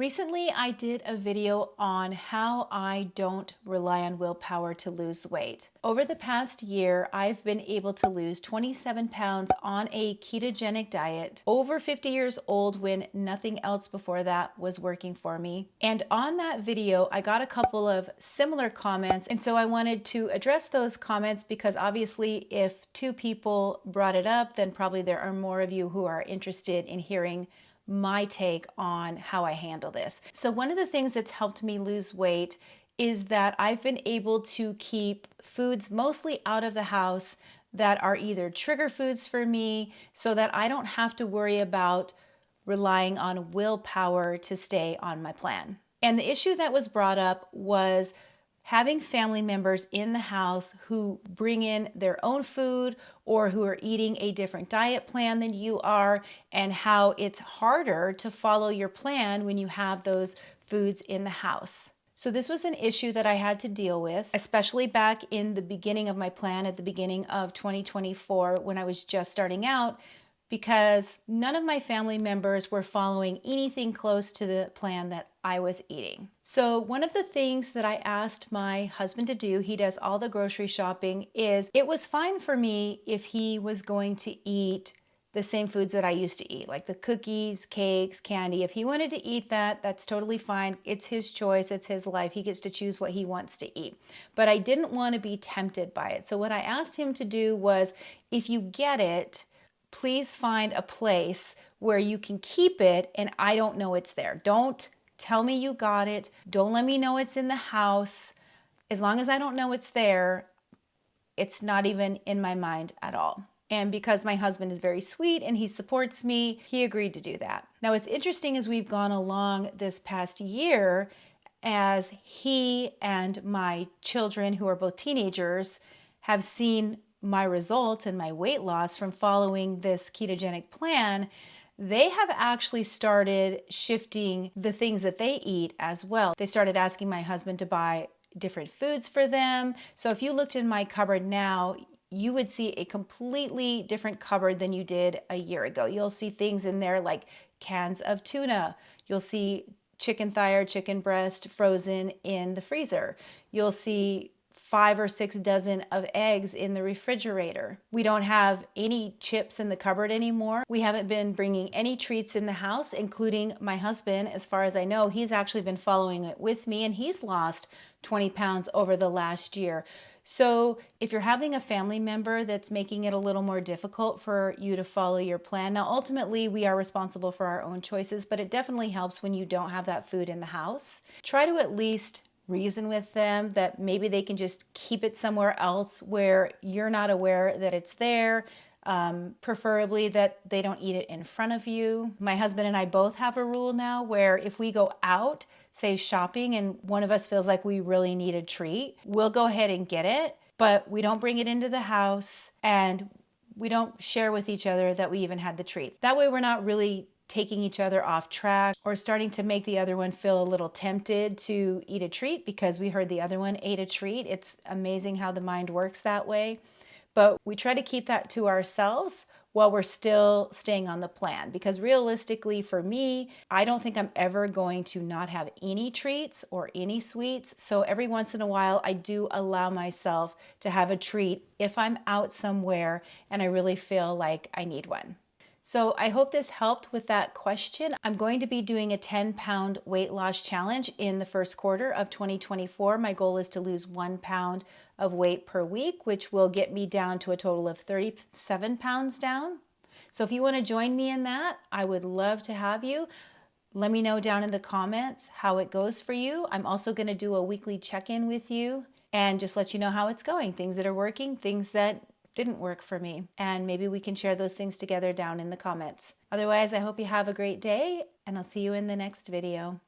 Recently, I did a video on how I don't rely on willpower to lose weight. Over the past year, I've been able to lose 27 pounds on a ketogenic diet, over 50 years old when nothing else before that was working for me. And on that video, I got a couple of similar comments. And so I wanted to address those comments because obviously if two people brought it up, then probably there are more of you who are interested in hearing my take on how I handle this. So one of the things that's helped me lose weight is that I've been able to keep foods mostly out of the house that are either trigger foods for me so that I don't have to worry about relying on willpower to stay on my plan. And the issue that was brought up was having family members in the house who bring in their own food or who are eating a different diet plan than you are, and how it's harder to follow your plan when you have those foods in the house. So this was an issue that I had to deal with, especially back in the beginning of my plan at the beginning of 2024 when I was just starting out, because none of my family members were following anything close to the plan that I was eating. So one of the things that I asked my husband to do, he does all the grocery shopping, is it was fine for me if he was going to eat the same foods that I used to eat, like the cookies, cakes, candy. If he wanted to eat that, that's totally fine. It's his choice, it's his life. He gets to choose what he wants to eat. But I didn't want to be tempted by it. So what I asked him to do was, if you get it, please find a place where you can keep it and I don't know it's there. Don't tell me you got it. Don't let me know it's in the house. As long as I don't know it's there, it's not even in my mind at all. And because my husband is very sweet and he supports me, he agreed to do that. Now, what's interesting as we've gone along this past year, as he and my children, who are both teenagers, have seen my results and my weight loss from following this ketogenic plan, they have actually started shifting the things that they eat as well. They started asking my husband to buy different foods for them. So if you looked in my cupboard now, you would see a completely different cupboard than you did a year ago. You'll see things in there like cans of tuna. You'll see chicken thigh or chicken breast frozen in the freezer. You'll see 5 or 6 dozen of eggs in the refrigerator. We don't have any chips in the cupboard anymore. We haven't been bringing any treats in the house, including my husband. As far as I know, he's actually been following it with me and he's lost 20 pounds over the last year. So if you're having a family member that's making it a little more difficult for you to follow your plan, now ultimately we are responsible for our own choices, but it definitely helps when you don't have that food in the house. Try to at least reason with them that maybe they can just keep it somewhere else where you're not aware that it's there. Preferably that they don't eat it in front of you. My husband and I both have a rule now where if we go out, say shopping, and one of us feels like we really need a treat, we'll go ahead and get it, but we don't bring it into the house and we don't share with each other that we even had the treat. That way we're not really taking each other off track or starting to make the other one feel a little tempted to eat a treat because we heard the other one ate a treat. It's amazing how the mind works that way. But we try to keep that to ourselves while we're still staying on the plan. Because realistically for me, I don't think I'm ever going to not have any treats or any sweets. So every once in a while, I do allow myself to have a treat if I'm out somewhere and I really feel like I need one. So I hope this helped with that question. I'm going to be doing a 10-pound weight loss challenge in the first quarter of 2024. My goal is to lose 1 pound of weight per week, which will get me down to a total of 37 pounds down. So if you want to join me in that, I would love to have you. Let me know down in the comments how it goes for you. I'm also going to do a weekly check-in with you and just let you know how it's going, things that are working, things that didn't work for me, and maybe we can share those things together down in the comments. Otherwise, I hope you have a great day and I'll see you in the next video.